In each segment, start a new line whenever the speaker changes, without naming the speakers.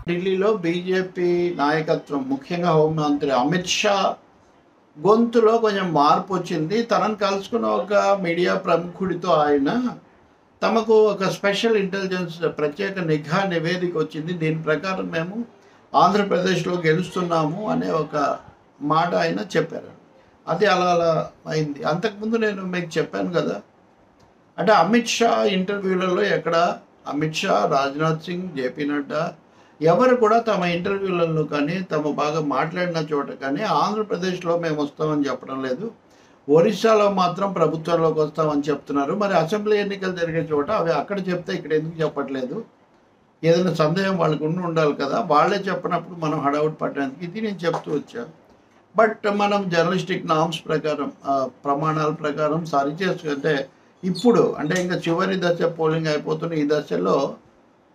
ఢిల్లీలో బీజేపీ నాయకత్వం ముఖ్యంగా హోంమంత్రి అమిత్ షా గొంతులో కొంచెం మార్పు వచ్చింది. తనను కలుసుకున్న ఒక మీడియా ప్రముఖుడితో ఆయన తమకు ఒక స్పెషల్ ఇంటెలిజెన్స్ ప్రత్యేక నిఘా నివేదిక వచ్చింది, దీని ప్రకారం మేము ఆంధ్రప్రదేశ్లో గెలుస్తున్నాము అనే ఒక మాట ఆయన చెప్పారు. అది అలా అలా అయింది. అంతకుముందు నేను మీకు చెప్పాను కదా, అంటే అమిత్ షా ఇంటర్వ్యూలలో ఎక్కడ అమిత్ షా, రాజ్నాథ్ సింగ్, జేపీ నడ్డా ఎవరు కూడా తమ ఇంటర్వ్యూలలో కానీ తమ బాగా మాట్లాడిన చోట కానీ ఆంధ్రప్రదేశ్లో మేము వస్తామని చెప్పడం లేదు, ఒరిస్సాలో మాత్రం ప్రభుత్వంలోకి వస్తామని చెప్తున్నారు. మరి అసెంబ్లీ ఎన్నికలు జరిగే చోట అవి అక్కడ చెప్తే ఇక్కడ ఎందుకు చెప్పట్లేదు? ఏదైనా సందేహం వాళ్ళకు ఉండాలి కదా, వాళ్ళే చెప్పినప్పుడు మనం హడావుడి పడడానికి ఇది నేను చెప్తూ వచ్చాను. బట్ మనం జర్నలిస్టిక్ నామ్స్ ప్రకారం ప్రమాణాల ప్రకారం సరి చేసుకుంటే ఇప్పుడు అంటే ఇంకా చివరి దశ పోలింగ్ అయిపోతున్న ఈ దశలో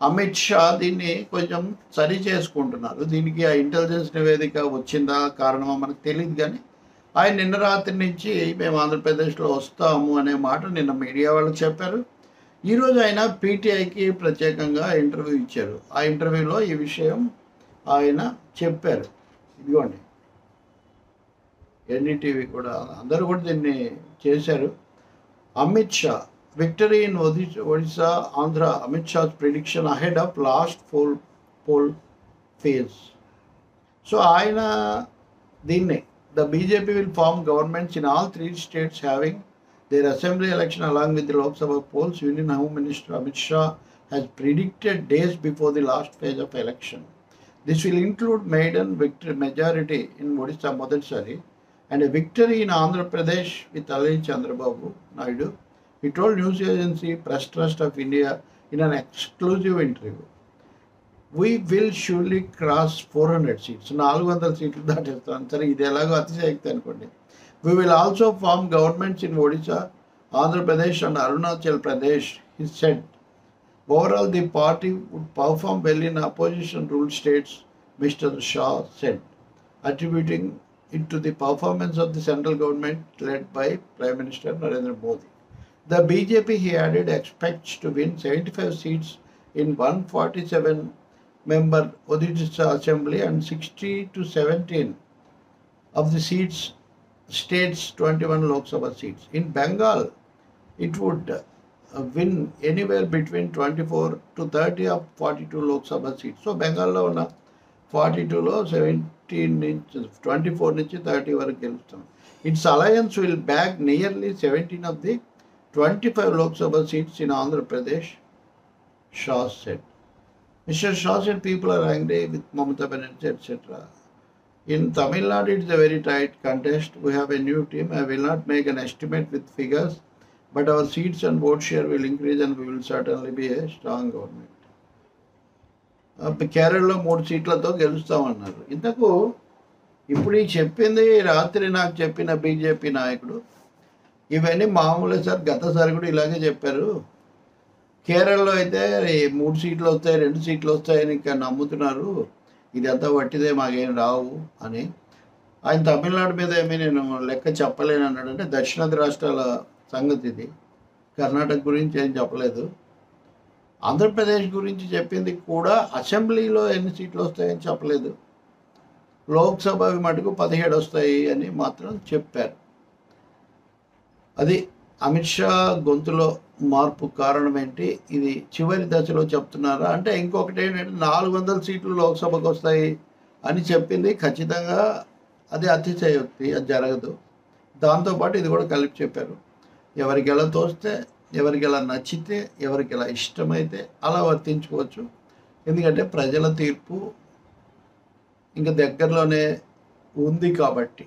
అమిత్ షా దీన్ని కొంచెం సరి చేసుకుంటున్నారు. దీనికి ఆ ఇంటెలిజెన్స్ నివేదిక వచ్చిందా కారణమా మనకు తెలియదు, కానీ ఆయన నిన్న రాత్రి నుంచి మేము ఆంధ్రప్రదేశ్లో వస్తాము అనే మాట నిన్న మీడియా వాళ్ళకి చెప్పారు. ఈరోజు ఆయన పీటీఐకి ప్రత్యేకంగా ఇంటర్వ్యూ ఇచ్చారు. ఆ ఇంటర్వ్యూలో ఈ విషయం ఆయన చెప్పారు. ఇదిగోండి, ఎన్డీటీవీ కూడా అందరూ కూడా దీన్ని చేశారు. Amit Shah victory in Odisha, Andhra, Amit Shah's prediction ahead of last poll phase. So, the BJP will form governments in all 3 states having their assembly election along with the Lok Sabha polls. Union Home Minister Amit Shah has predicted days before the last phase of election. This will include maiden victory majority in Odisha Modadsari and a victory in Andhra Pradesh with Ali Chandrababu Naidu. He told news agency Press Trust of India in an exclusive interview, "We will surely cross 400 seats." 400 సీట్లు దాటేస్తాం. సరే, ఇది ఎలాగో అతిశయక్తి అనుకోండి. "We will also form governments in Odisha, Andhra Pradesh and Arunachal Pradesh," he said. Overall, the party would perform well in opposition-ruled states, Mr. Shah said, attributing it to the performance of the central government led by Prime Minister Narendra Modi. The BJP, he added, expects to win 75 seats in 147-member Odisha Assembly and 60 to 17 of the state's 21 Lok Sabha seats. In Bengal, it would win anywhere between 24 to 30 of 42 Lok Sabha seats. So, Bengal lo una 42 lo 24 నుంచి 30 వరకు గెలుస్తాం. Its alliance will bag nearly 17 of the 25 Lok Sabha seats in Andhra Pradesh, Shah said. Mr. Shah said people are angry with Mamata Banerjee, etc. In Tamil Nadu, it's a very tight contest. We have a new team. I will not make an estimate with figures, but our seats and vote share will increase and we will certainly be a strong government. కేరళలో 3 సీట్లతో గెలుస్తామన్నారు. ఇంతకు ఇప్పుడు ఈ చెప్పింది రాత్రి నాకు చెప్పిన BJP నాయకుడు ఇవన్నీ మామూలే సార్, గతసారి కూడా ఇలాగే చెప్పారు. కేరళలో అయితే 3 సీట్లు వస్తాయి, 2 సీట్లు వస్తాయని ఇంకా నమ్ముతున్నారు, ఇదంతా వట్టిదే, మాకేం రావు అని. ఆయన తమిళనాడు మీద ఏమీ నేను లెక్క చెప్పలేను అన్నాడు. అంటే దక్షిణాది రాష్ట్రాల సంగతి ఇది, కర్ణాటక గురించి ఏం చెప్పలేదు. ఆంధ్రప్రదేశ్ గురించి చెప్పింది కూడా అసెంబ్లీలో ఎన్ని సీట్లు వస్తాయని చెప్పలేదు. లోక్సభ మటుకు 17 వస్తాయి అని మాత్రం చెప్పారు. అది అమిత్ షా గొంతులో మార్పు కారణం ఏంటి? ఇది చివరి దశలో చెప్తున్నారా అంటే ఇంకొకటి ఏంటంటే 400 సీట్లు లోక్సభకు వస్తాయి అని చెప్పింది ఖచ్చితంగా అది అతిశయోక్తి, అది జరగదు. దాంతోపాటు ఇది కూడా కలిపి చెప్పారు. ఎవరికి ఎలా తోస్తే, ఎవరికి ఎలా నచ్చితే, ఎవరికి ఎలా ఇష్టమైతే అలా వర్తించుకోవచ్చు. ఎందుకంటే ప్రజల తీర్పు ఇంకా దగ్గరలోనే ఉంది కాబట్టి.